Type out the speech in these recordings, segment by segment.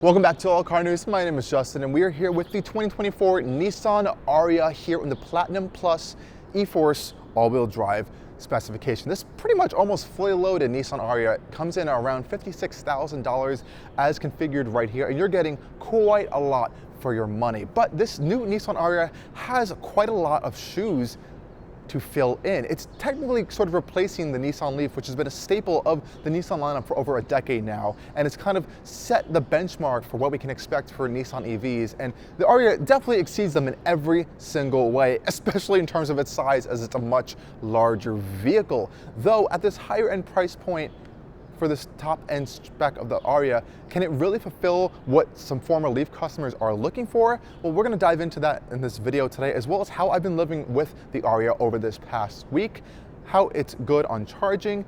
Welcome back to Allcarnews. My name is Justin and we are here with the 2024 Nissan Ariya here in the Platinum Plus E-Force all-wheel drive specification. This pretty much almost fully loaded Nissan Ariya comes in at around $56,000 as configured right here, and you're getting quite a lot for your money. But this new Nissan Ariya has quite a lot of shoes to fill in. It's technically sort of replacing the Nissan Leaf, which has been a staple of the Nissan lineup for over a decade now, and it's kind of set the benchmark for what we can expect for Nissan EVs, and the Ariya definitely exceeds them in every single way, especially in terms of its size, as it's a much larger vehicle. Though at this higher end price point for this top-end spec of the Ariya, can it really fulfill what some former Leaf customers are looking for? Well, we're going to dive into that in this video today, as well as how I've been living with the Ariya over this past week, how it's good on charging,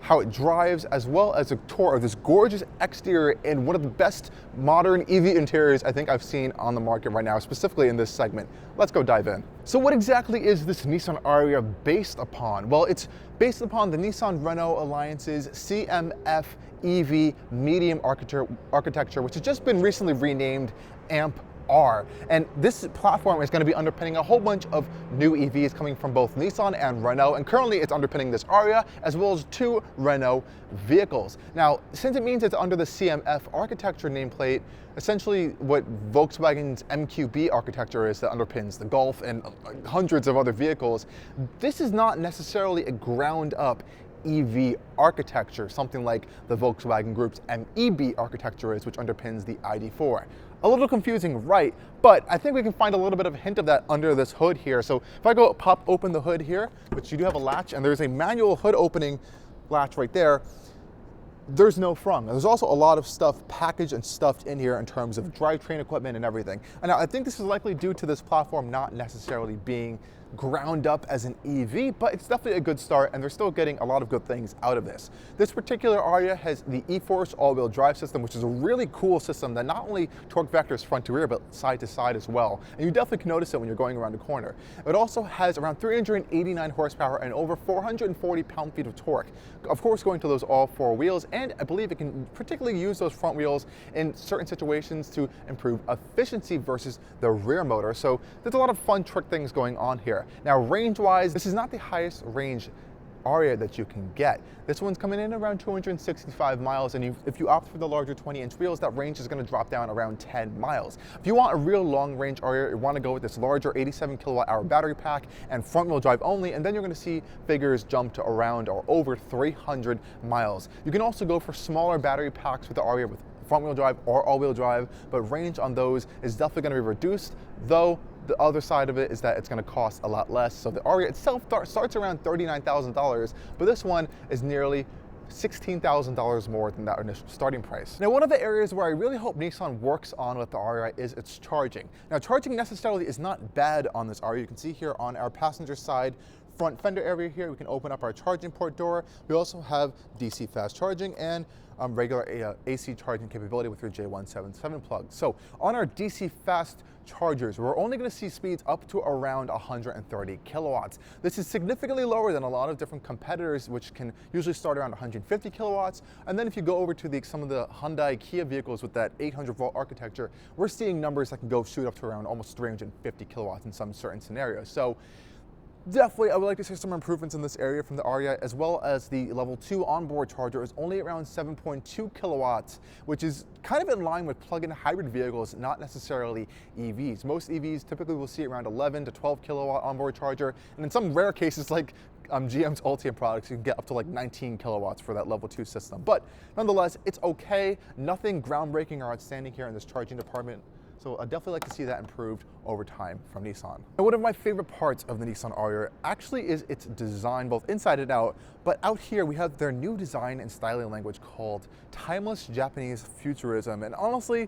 how it drives, as well as a tour of this gorgeous exterior in one of the best modern EV interiors I think I've seen on the market right now, specifically in this segment. Let's go dive in. So what exactly is this Nissan Ariya based upon? Well, it's based upon the Nissan-Renault Alliance's CMF EV medium architecture, which has just been recently renamed AMP-R. And this platform is going to be underpinning a whole bunch of new EVs coming from both Nissan and Renault, and currently it's underpinning this Ariya as well as two Renault vehicles. Now, since it means it's under the CMF architecture nameplate, essentially what Volkswagen's MQB architecture is that underpins the Golf and hundreds of other vehicles, this is not necessarily a ground-up EV architecture, something like the Volkswagen Group's MEB architecture is, which underpins the ID.4. A little confusing, right? But I think we can find a little bit of a hint of that under this hood here. So if I go pop open the hood here, which you do have a latch, and there's a manual hood opening latch right there, there's no frunk. There's also a lot of stuff packaged and stuffed in here in terms of drivetrain equipment and everything. And I think this is likely due to this platform not necessarily being ground up as an EV, but it's definitely a good start, and they're still getting a lot of good things out of this. This particular Ariya has the E-Force all-wheel drive system, which is a really cool system that not only torque vectors front to rear, but side to side as well. And you definitely can notice it when you're going around a corner. It also has around 389 horsepower and over 440 pound-feet of torque. Of course, going to those all four wheels, and I believe it can particularly use those front wheels in certain situations to improve efficiency versus the rear motor. So there's a lot of fun trick things going on here. Now, range-wise, this is not the highest range Ariya that you can get. This one's coming in around 265 miles, and if you opt for the larger 20-inch wheels, that range is going to drop down around 10 miles. If you want a real long-range Ariya, you want to go with this larger 87 kilowatt-hour battery pack and front-wheel drive only, and then you're going to see figures jump to around or over 300 miles. You can also go for smaller battery packs with the Ariya with front-wheel drive or all-wheel drive, but range on those is definitely going to be reduced, though the other side of it is that it's going to cost a lot less. So the Ariya itself starts around $39,000, but this one is nearly $16,000 more than that initial starting price. Now, one of the areas where I really hope Nissan works on with the Ariya is its charging. Now, charging necessarily is not bad on this Ariya. You can see here on our passenger side front fender area here, we can open up our charging port door. We also have DC fast charging and regular AC charging capability with your J177 plug. So on our DC fast chargers, we're only going to see speeds up to around 130 kilowatts. This is significantly lower than a lot of different competitors, which can usually start around 150 kilowatts. And then if you go over to some of the Hyundai Kia vehicles with that 800 volt architecture, we're seeing numbers that can go shoot up to around almost 350 kilowatts in some certain scenarios. So definitely, I would like to see some improvements in this area from the Ariya, as well as the level 2 onboard charger is only around 7.2 kilowatts, which is kind of in line with plug-in hybrid vehicles, not necessarily EVs. Most EVs typically will see around 11 to 12 kilowatt onboard charger, and in some rare cases like GM's Ultium products, you can get up to like 19 kilowatts for that level 2 system. But nonetheless, it's okay. Nothing groundbreaking or outstanding here in this charging department. So I'd definitely like to see that improved over time from Nissan. And one of my favorite parts of the Nissan Ariya actually is its design, both inside and out. But out here, we have their new design and styling language called Timeless Japanese Futurism. And honestly,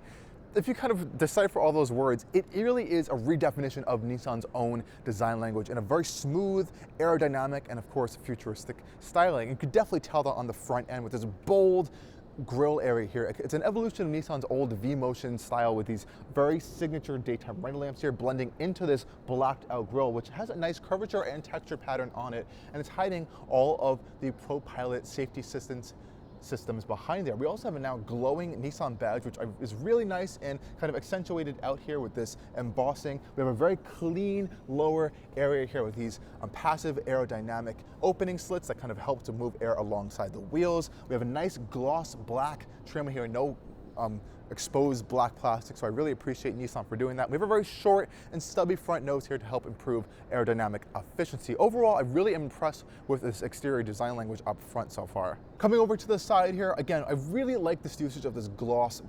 if you kind of decipher all those words, it really is a redefinition of Nissan's own design language in a very smooth, aerodynamic, and of course, futuristic styling. You could definitely tell that on the front end with this bold grille area here. It's an evolution of Nissan's old V-Motion style with these very signature daytime running lamps here blending into this blacked out grille, which has a nice curvature and texture pattern on it, and it's hiding all of the Propilot safety assistance systems behind there. We also have a now glowing Nissan badge, which is really nice and kind of accentuated out here with this embossing. We have a very clean lower area here with these passive aerodynamic opening slits that kind of help to move air alongside the wheels. We have a nice gloss black trim here, no exposed black plastic, so I really appreciate Nissan for doing that. We have a very short and stubby front nose here to help improve aerodynamic efficiency. Overall, I really am impressed with this exterior design language up front so far. Coming over to the side here, again, I really like this usage of this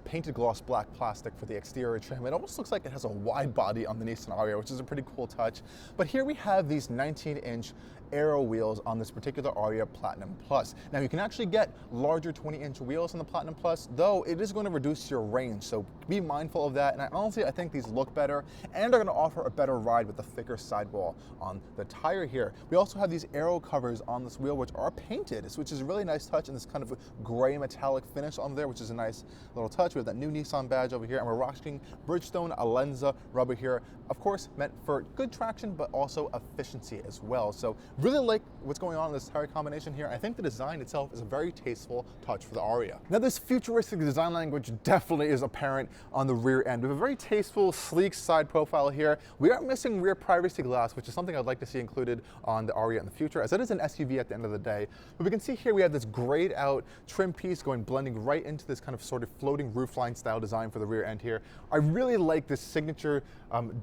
painted gloss black plastic for the exterior trim. It almost looks like it has a wide body on the Nissan Ariya, which is a pretty cool touch. But here we have these 19-inch aero wheels on this particular Ariya Platinum Plus. Now you can actually get larger 20-inch wheels on the Platinum Plus, though it is going to reduce your range, so be mindful of that. And I think these look better and are going to offer a better ride with the thicker sidewall on the tire here. We also have these aero covers on this wheel which are painted, which is a really nice touch, and this kind of gray metallic finish on there, which is a nice little touch. We have that new Nissan badge over here, and we're rocking Bridgestone Alenza rubber here, of course meant for good traction but also efficiency as well. So really like what's going on in this tire combination here. I think the design itself is a very tasteful touch for the Ariya. Now this futuristic design language definitely is apparent on the rear end. We have a very tasteful, sleek side profile here. We are missing rear privacy glass, which is something I'd like to see included on the Ariya in the future, as it is an SUV at the end of the day. But we can see here we have this grayed out trim piece blending right into this kind of sort of floating roofline style design for the rear end here. I really like this signature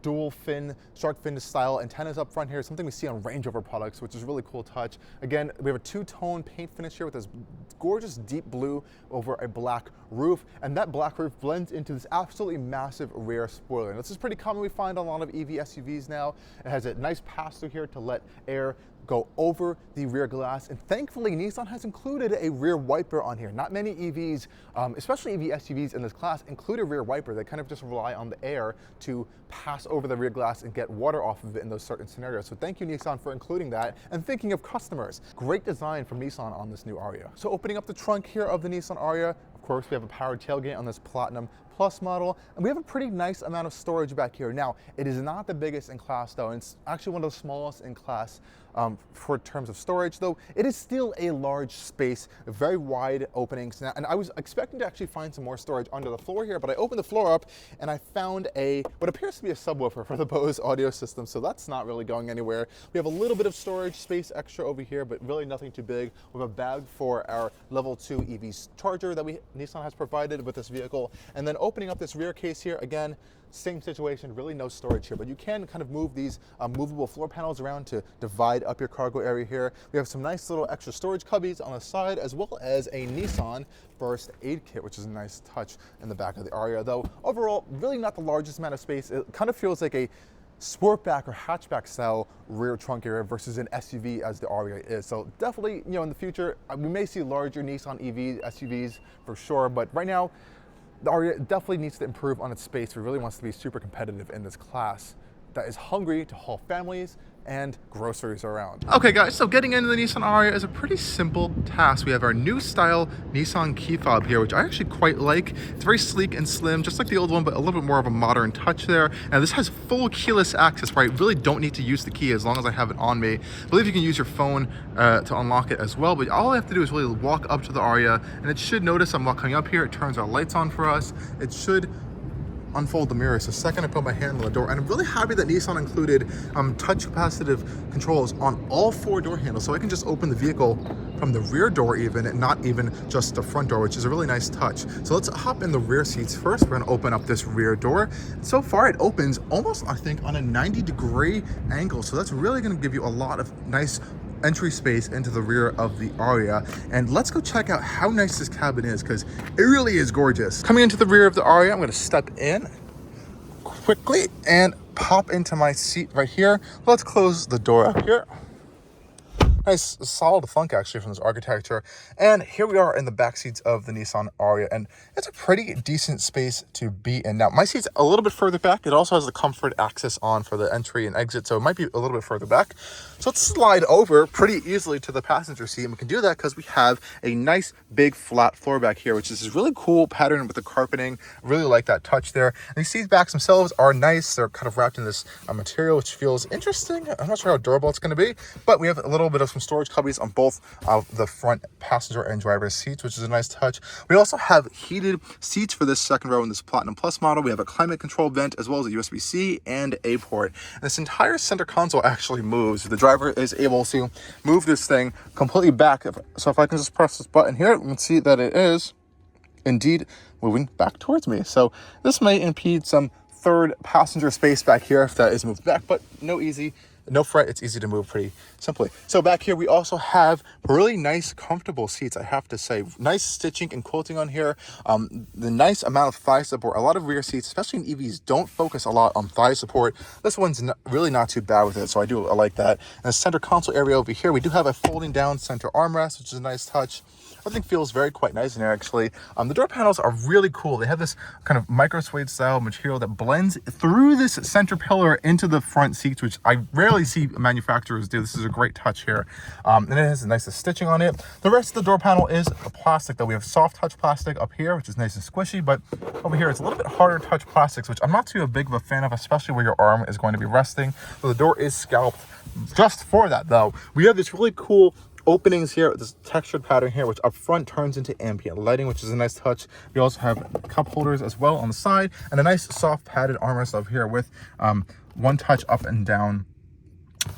dual fin, shark fin style antennas up front here, something we see on Range Rover products, which is a really cool touch. Again, we have a two-tone paint finish here with this gorgeous deep blue over a black roof, and that black roof blends into this absolutely massive rear spoiler. And this is pretty common we find on a lot of EV SUVs now. It has a nice pass-through here to let air go over the rear glass, and thankfully Nissan has included a rear wiper on here. Not many EVs, especially EV SUVs in this class, include a rear wiper. They kind of just rely on the air to pass over the rear glass and get water off of it in those certain scenarios. So thank you, Nissan, for including that and thinking of customers. Great design from Nissan on this new Ariya. So opening up the trunk here of the Nissan Ariya, of course we have a powered tailgate on this Platinum Plus model, and we have a pretty nice amount of storage back here. Now, it is not the biggest in class though, and it's actually one of the smallest in class for terms of storage, though it is still a large space, very wide openings. Now, and I was expecting to actually find some more storage under the floor here, but I opened the floor up and I found what appears to be a subwoofer for the Bose audio system, so that's not really going anywhere. We have a little bit of storage space extra over here, but really nothing too big. We have a bag for our level 2 EV charger that Nissan has provided with this vehicle, and then opening up this rear case here, again, same situation, really no storage here, but you can kind of move these movable floor panels around to divide up your cargo area here. We have some nice little extra storage cubbies on the side, as well as a Nissan Burst aid kit, which is a nice touch in the back of the Ariya, though overall, really not the largest amount of space. It kind of feels like a sportback or hatchback style rear trunk area versus an SUV as the Ariya is. So definitely, in the future, we may see larger Nissan EV SUVs for sure, but right now, the Ariya definitely needs to improve on its space if it really wants to be super competitive in this class that is hungry to haul families and groceries around. Okay guys, so getting into the Nissan Ariya is a pretty simple task. We have our new style Nissan key fob here, which I actually quite like. It's very sleek and slim, just like the old one, but a little bit more of a modern touch there. Now this has full keyless access, where I really don't need to use the key as long as I have it on me. I believe you can use your phone to unlock it as well, but all I have to do is really walk up to the Ariya, and it should notice I'm coming up here. It turns our lights on for us. It should unfold the mirror. So second I put my hand on the door, and I'm really happy that Nissan included touch capacitive controls on all 4 door handles, so I can just open the vehicle from the rear door even, and not even just the front door, which is a really nice touch. So let's hop in the rear seats first. We're gonna open up this rear door. So far it opens almost, I think, on a 90-degree angle, so that's really gonna give you a lot of nice entry space into the rear of the Ariya. And let's go check out how nice this cabin is, because it really is gorgeous. Coming into the rear of the Ariya, I'm gonna step in quickly and pop into my seat right here. Let's close the door up here. Nice solid thunk actually from this architecture. And here we are in the back seats of the Nissan Ariya, and it's a pretty decent space to be in. Now my seat's a little bit further back. It also has the comfort access on for the entry and exit, so it might be a little bit further back. So let's slide over pretty easily to the passenger seat, and we can do that because we have a nice big flat floor back here, which is this really cool pattern with the carpeting. I really like that touch there. And these seat backs themselves are nice. They're kind of wrapped in this material, which feels interesting. I'm not sure how durable it's going to be, but we have a little bit of some storage cubbies on both of the front passenger and driver's seats, which is a nice touch. We also have heated seats for this second row in this Platinum Plus model. We have a climate control vent as well as a USB-C and a port. And this entire center console actually moves. The driver is able to move this thing completely back. So if I can just press this button here, you can see that it is indeed moving back towards me. So this may impede some third passenger space back here if that is moved back, but no fret, it's easy to move pretty simply. So back here, we also have really nice, comfortable seats, I have to say. Nice stitching and quilting on here. The nice amount of thigh support. A lot of rear seats, especially in EVs, don't focus a lot on thigh support. This one's really not too bad with it, so I like that. And the center console area over here, we do have a folding down center armrest, which is a nice touch. Everything feels quite nice in here, actually. The door panels are really cool. They have this kind of micro suede style material that blends through this center pillar into the front seats, which I rarely see manufacturers do. This is a great touch here. And it has a nice stitching on it. The rest of the door panel is a plastic, though. We have soft touch plastic up here, which is nice and squishy, but over here it's a little bit harder touch plastics, which I'm not too big of a fan of, especially where your arm is going to be resting. So the door is scalped just for that, though. We have this really cool openings here, this textured pattern here, which up front turns into ambient lighting, which is a nice touch. We also have cup holders as well on the side, and a nice soft padded armrest up here with one touch up and down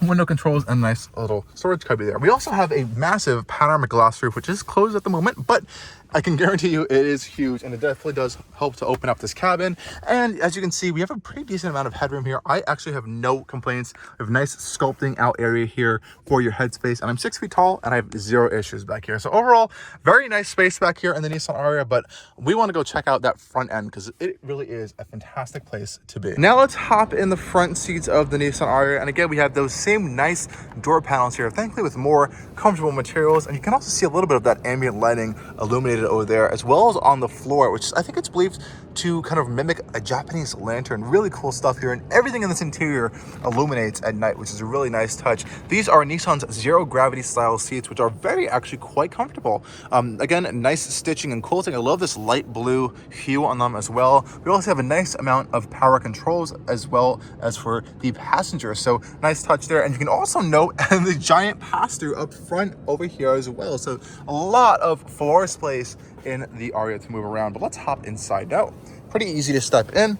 window controls and a nice little storage cubby there. We also have a massive panoramic glass roof, which is closed at the moment, but I can guarantee you it is huge, and it definitely does help to open up this cabin. And as you can see, we have a pretty decent amount of headroom here. I actually have no complaints. We have nice sculpting out area here for your headspace, and I'm 6 feet tall and I have zero issues back here. So overall, very nice space back here in the Nissan Ariya, but we want to go check out that front end because it really is a fantastic place to be. Now let's hop in the front seats of the Nissan Ariya, and again, we have those same nice door panels here, thankfully with more comfortable materials, and you can also see a little bit of that ambient lighting illuminated over there, as well as on the floor, which I think it's believed to kind of mimic a Japanese lantern. Really cool stuff here, and everything in this interior illuminates at night, which is a really nice touch. These are Nissan's zero gravity style seats, which are actually quite comfortable. Again, nice stitching and quilting. I love this light blue hue on them as well. We also have a nice amount of power controls as well as for the passenger, so nice touch there. And you can also note the giant pass-through up front over here as well, so a lot of floor space in the Ariya to move around. But let's hop inside now. Pretty easy to step in.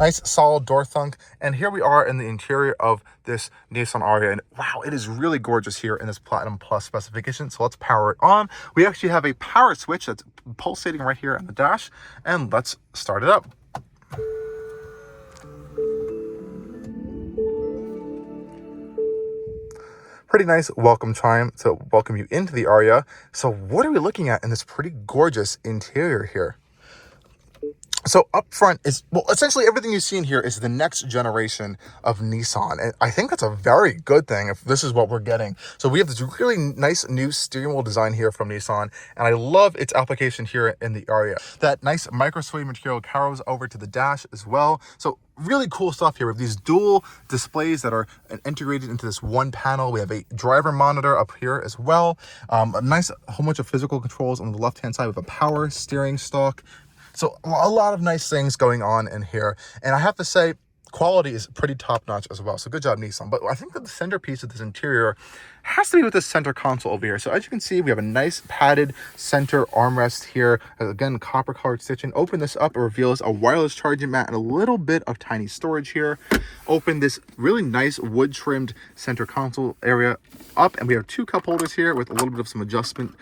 Nice solid door thunk, and here we are in the interior of this Nissan Ariya, and wow, it is really gorgeous here in this Platinum Plus specification. So let's power it on. We actually have a power switch that's pulsating right here on the dash, and let's start it up. Pretty nice welcome chime to welcome you into the Ariya. So what are we looking at in this pretty gorgeous interior here? So up front is, well, essentially everything you see in here is the next generation of Nissan. And I think that's a very good thing if this is what we're getting. So we have this really nice new steering wheel design here from Nissan, and I love its application here in the Ariya. That nice micro suede material carries over to the dash as well. So really cool stuff here with these dual displays that are integrated into this one panel. We have a driver monitor up here as well. A nice whole bunch of physical controls on the left-hand side with a power steering stalk. So a lot of nice things going on in here. And I have to say, quality is pretty top-notch as well. So good job, Nissan. But I think that the centerpiece of this interior has to be with the center console over here. So as you can see, we have a nice padded center armrest here. Again, copper-colored stitching. Open this up, it reveals a wireless charging mat and a little bit of tiny storage here. Open this really nice wood-trimmed center console area up, and we have two cup holders here with a little bit of some adjustment.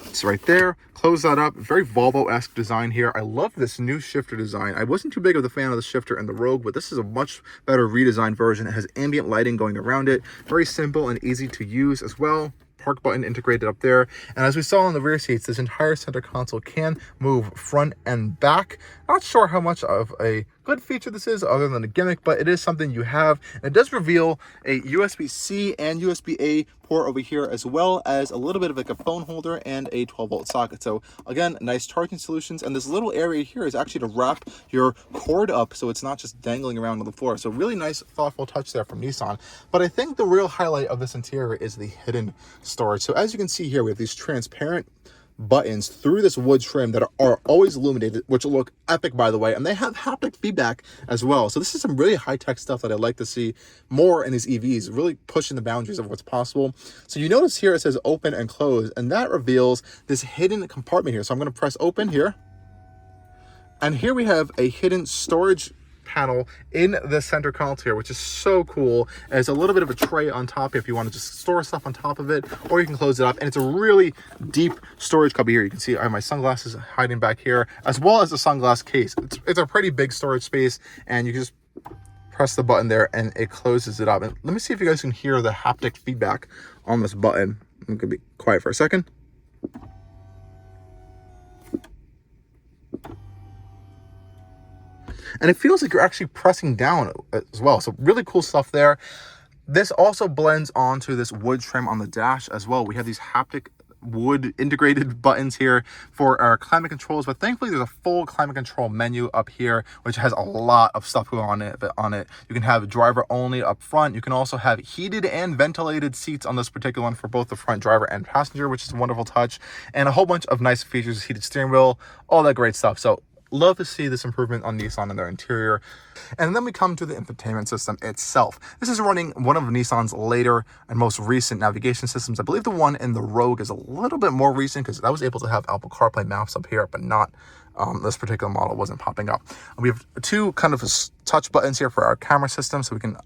It's right there. Close that up. Very Volvo-esque design here. I love this new shifter design. I wasn't too big of a fan of the shifter in the Rogue, but this is a much better redesigned version. It has ambient lighting going around it. Very simple and easy to use as well. Park button integrated up there. And as we saw in the rear seats, this entire center console can move front and back. Not sure how much of a good feature this is other than a gimmick, but it is something you have. And it does reveal a USB-C and USB-A port over here, as well as a little bit of like a phone holder and a 12-volt socket. So again, nice charging solutions. And this little area here is actually to wrap your cord up so it's not just dangling around on the floor. So really nice, thoughtful touch there from Nissan. But I think the real highlight of this interior is the hidden storage. So as you can see here, we have these transparent buttons through this wood trim that are always illuminated, which will look epic, by the way. And they have haptic feedback as well. So this is some really high-tech stuff that I'd like to see more in these EVs, really pushing the boundaries of what's possible. So you notice here it says open and close, and that reveals this hidden compartment here. So I'm going to press open here. And here we have a hidden storage panel in the center console here, which is so cool. And it's a little bit of a tray on top if you want to just store stuff on top of it, or you can close it up. And it's a really deep storage cubby here. You can see I have my sunglasses hiding back here, as well as the sunglass case. It's a pretty big storage space, and you can just press the button there and it closes it up. And let me see if you guys can hear the haptic feedback on this button. I'm gonna be quiet for a second. And it feels like you're actually pressing down as well. So really cool stuff there. This also blends onto this wood trim on the dash as well. We have these haptic wood integrated buttons here for our climate controls, but thankfully there's a full climate control menu up here, which has a lot of stuff going on it. You can have driver only up front. You can also have heated and ventilated seats on this particular one for both the front driver and passenger, which is a wonderful touch, and a whole bunch of nice features, heated steering wheel, all that great stuff. So love to see this improvement on Nissan in their interior. And then we come to the infotainment system itself. This is running one of Nissan's later and most recent navigation systems. I believe the one in the Rogue is a little bit more recent because that was able to have Apple CarPlay maps up here, but not this particular model wasn't popping up. We have two kind of touch buttons here for our camera system, so we can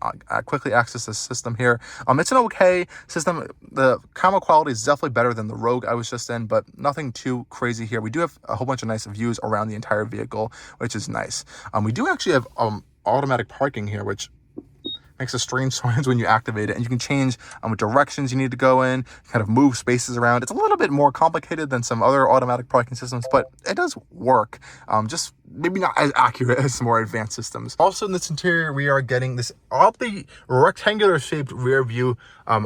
quickly access this system here. It's an okay system. The camera quality is definitely better than the Rogue I was just in, but nothing too crazy here. We do have a whole bunch of nice views around the entire vehicle, which is nice. We do actually have automatic parking here, which makes a strange noise when you activate it, and you can change what directions you need to go in, kind of move spaces around. It's a little bit more complicated than some other automatic parking systems, but it does work. Just maybe not as accurate as some more advanced systems. Also in this interior, we are getting this oddly rectangular shaped rear view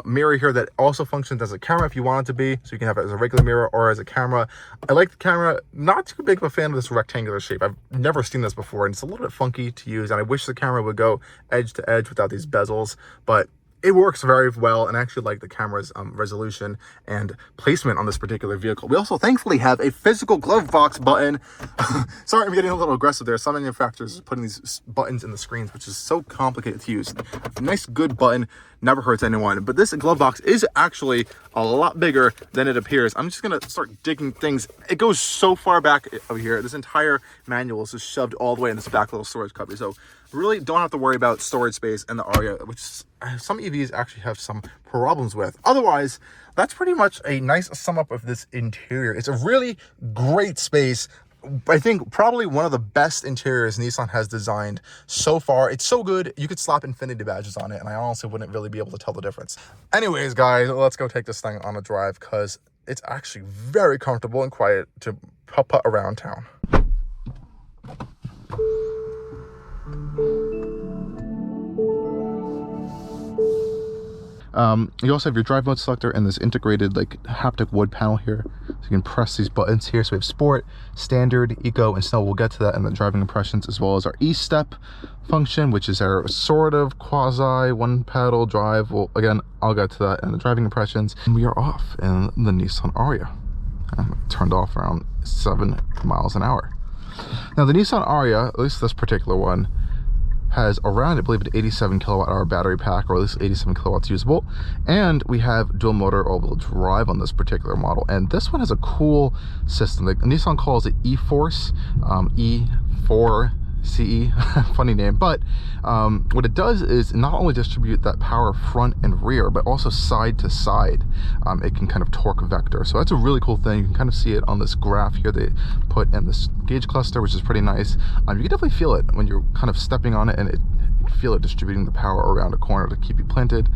mirror here that also functions as a camera if you want it to be. So you can have it as a regular mirror or as a camera. I like the camera. Not too big of a fan of this rectangular shape. I've never seen this before, and it's a little bit funky to use, and I wish the camera would go edge to edge without these bezels, but it works very well, and I actually like the camera's resolution and placement on this particular vehicle. We also thankfully have a physical glove box button. Sorry, I'm getting a little aggressive there. Some manufacturers are putting these buttons in the screens, which is so complicated to use. A nice, good button never hurts anyone. But this glove box is actually a lot bigger than it appears. I'm just gonna start digging things. It goes so far back over here. This entire manual is just shoved all the way in this back little storage cubby. So really don't have to worry about storage space in the Ariya, which some EVs actually have some problems with. Otherwise, that's pretty much a nice sum up of this interior. It's a really great space. I think probably one of the best interiors Nissan has designed so far. It's so good, you could slap Infiniti badges on it, and I honestly wouldn't really be able to tell the difference. Anyways, guys, let's go take this thing on a drive, because it's actually very comfortable and quiet to putt around town. You also have your drive mode selector and this integrated like haptic wood panel here, so you can press these buttons here. So we have sport, standard, eco, and snow. We'll get to that in the driving impressions, as well as our e-step function, which is our sort of quasi one pedal drive. Well, again, I'll get to that in the driving impressions. And we are off in the Nissan Ariya. I'm turned off around 7 miles an hour. Now the Nissan Ariya, at least this particular one, has around, I believe, an 87 kilowatt hour battery pack, or at least 87 kilowatts usable, and we have dual motor all-wheel drive on this particular model. And this one has a cool system. Like Nissan calls it E-Force, E4 CE, funny name, but what it does is not only distribute that power front and rear, but also side to side. It can kind of torque vector, so that's a really cool thing. You can kind of see it on this graph here they put in this gauge cluster, which is pretty nice. You can definitely feel it when you're kind of stepping on it, and you can feel it distributing the power around a corner to keep you planted,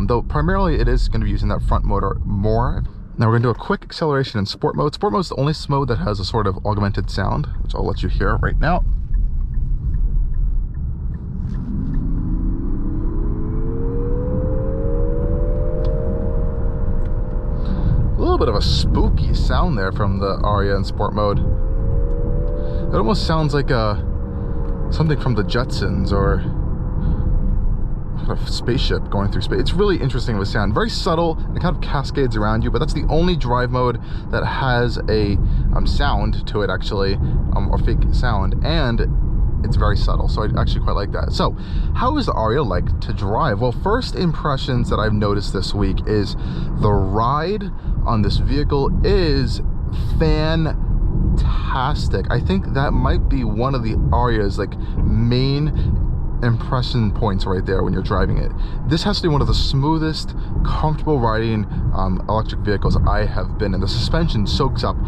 though primarily it is going to be using that front motor more. Now we're going to do a quick acceleration in sport mode. Sport mode is the only mode that has a sort of augmented sound, which I'll let you hear right now. A little bit of a spooky sound there from the Ariya in sport mode. It almost sounds like something from the Jetsons, or kind of spaceship going through space. It's really interesting with sound, very subtle, and it kind of cascades around you, but that's the only drive mode that has a sound to it actually, or fake sound, and it's very subtle, so I actually quite like that. So how is the Ariya like to drive? Well, first impressions that I've noticed this week is the ride on this vehicle is fantastic. I think that might be one of the Ariya's like main impression points right there when you're driving it. This has to be one of the smoothest, comfortable riding electric vehicles I have been in. The suspension soaks up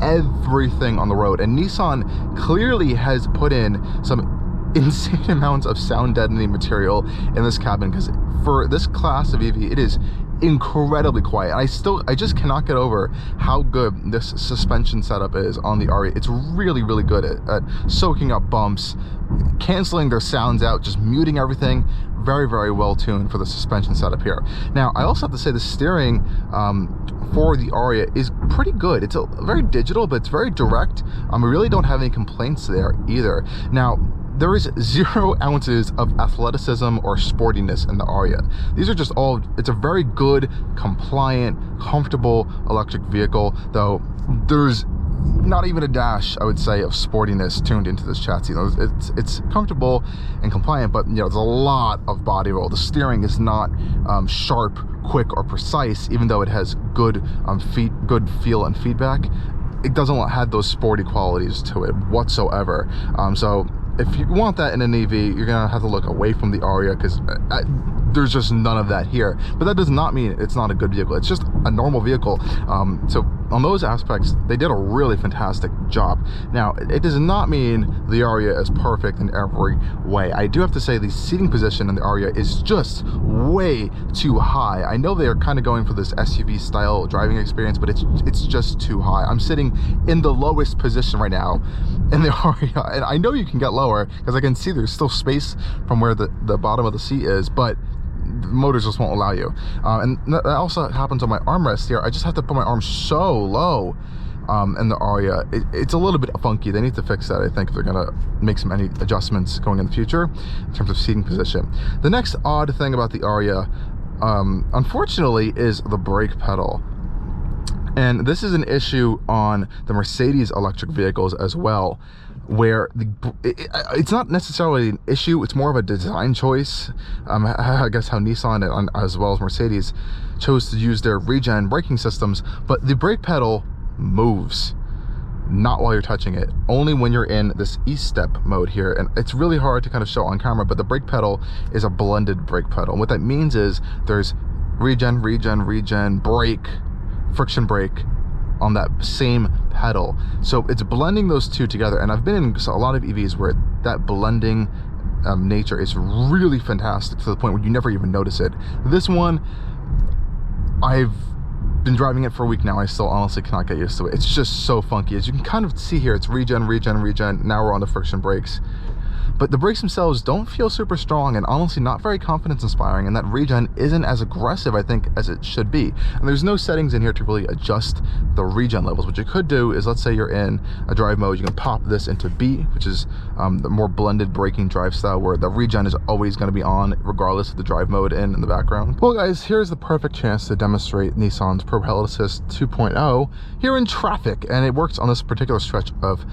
everything on the road, and Nissan clearly has put in some insane amounts of sound deadening material in this cabin, because for this class of EV it is incredibly quiet. I just cannot get over how good this suspension setup is on the Ariya. It's really, really good at soaking up bumps, canceling their sounds out, just muting everything. Very, very well tuned for the suspension setup here. Now, I also have to say the steering for the Ariya is pretty good. It's very digital, but it's very direct. We really don't have any complaints there either. Now, there is 0 ounces of athleticism or sportiness in the Ariya. These are just all, it's a very good, compliant, comfortable electric vehicle, though there's not even a dash, I would say, of sportiness tuned into this chassis. You know, it's comfortable and compliant, but you know, there's a lot of body roll. The steering is not sharp, quick, or precise, even though it has good good feel and feedback. It doesn't have those sporty qualities to it whatsoever. So if you want that in an EV, you're gonna have to look away from the Ariya, because there's just none of that here. But that does not mean it's not a good vehicle. It's just a normal vehicle. So on those aspects, they did a really fantastic job. Now, it does not mean the Ariya is perfect in every way. I do have to say the seating position in the Ariya is just way too high. I know they are kind of going for this SUV style driving experience, but it's just too high. I'm sitting in the lowest position right now in the Ariya, and I know you can get lower because I can see there's still space from where the bottom of the seat is, but the motors just won't allow you. And that also happens on my armrest here. I just have to put my arm so low in the Ariya. It's a little bit funky. They need to fix that, I think, if they're gonna make any adjustments going in the future in terms of seating position. The next odd thing about the Ariya, unfortunately, is the brake pedal. And this is an issue on the Mercedes electric vehicles as well, where it's not necessarily an issue, it's more of a design choice. I guess how Nissan and as well as Mercedes chose to use their regen braking systems, but the brake pedal moves, not while you're touching it, only when you're in this e-step mode here. And it's really hard to kind of show on camera, but the brake pedal is a blended brake pedal. And what that means is there's regen, brake, friction brake on that same pedal. So it's blending those two together, and I've been in a lot of EVs where that blending nature is really fantastic to the point where you never even notice it. This one, I've been driving it for a week now. I still honestly cannot get used to it. It's just so funky. As you can kind of see here, it's regen. Now we're on the friction brakes. But the brakes themselves don't feel super strong, and honestly not very confidence inspiring, and that regen isn't as aggressive, I think, as it should be. And there's no settings in here to really adjust the regen levels. What you could do is, let's say you're in a drive mode, you can pop this into B, which is the more blended braking drive style, where the regen is always going to be on regardless of the drive mode in the background. Well guys, here's the perfect chance to demonstrate Nissan's Propilot Assist 2.0 here in traffic, and it works on this particular stretch of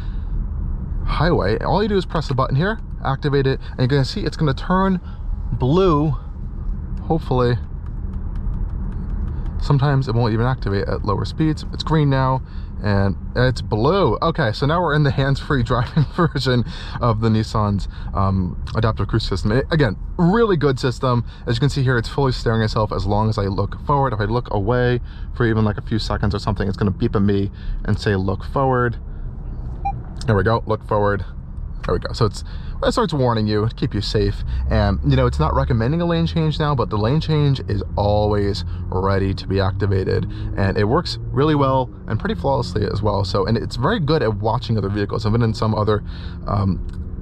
highway. All you do is press the button here, activate it, and you're gonna see it's gonna turn blue, hopefully. Sometimes it won't even activate at lower speeds. It's green now, and it's blue. Okay, so now we're in the hands-free driving version of the Nissan's adaptive cruise system. Again, really good system. As you can see here, it's fully steering itself as long as I look forward. If I look away for even like a few seconds or something, it's gonna beep at me and say look forward. There we go, look forward. There we go. So it starts warning you to keep you safe. And you know, it's not recommending a lane change now, but the lane change is always ready to be activated, and it works really well and pretty flawlessly as well. So, and it's very good at watching other vehicles. I've been in some other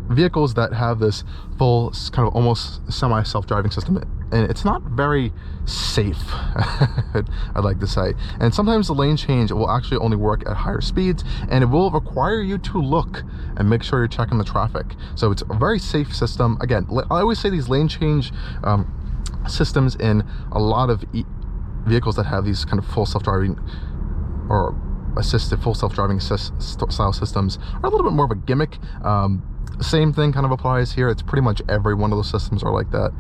vehicles that have this full kind of almost semi self-driving system, and it's not very safe, I'd like to say. And sometimes the lane change will actually only work at higher speeds, and it will require you to look and make sure you're checking the traffic. So it's a very safe system. Again, I always say these lane change systems in a lot of vehicles that have these kind of full self-driving or assisted full self-driving style systems are a little bit more of a gimmick. Same thing kind of applies here. It's pretty much every one of those systems are like that,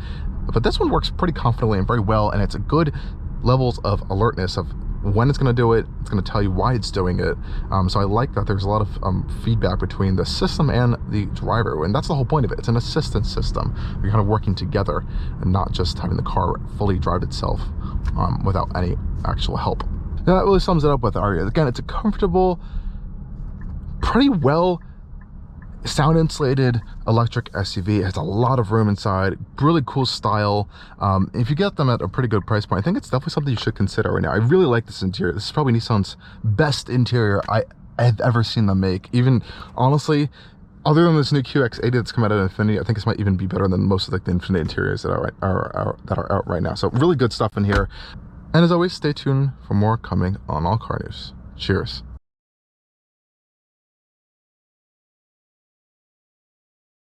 but this one works pretty confidently and very well, and it's a good levels of alertness of when it's going to do it. It's going to tell you why it's doing it. So I like that there's a lot of feedback between the system and the driver, and that's the whole point of it. It's an assistance system. You're kind of working together and not just having the car fully drive itself without any actual help. Now, that really sums it up with Ariya. Again, it's a comfortable, pretty well sound insulated electric SUV. It has a lot of room inside, really cool style. If you get them at a pretty good price point, I think it's definitely something you should consider right now. I really like this interior. This is probably Nissan's best interior I have ever seen them make. Even honestly, other than this new QX80 that's come out of Infiniti, I think this might even be better than most of like the Infiniti interiors that are out right now. So really good stuff in here. And as always, stay tuned for more coming on Allcarnews. Cheers.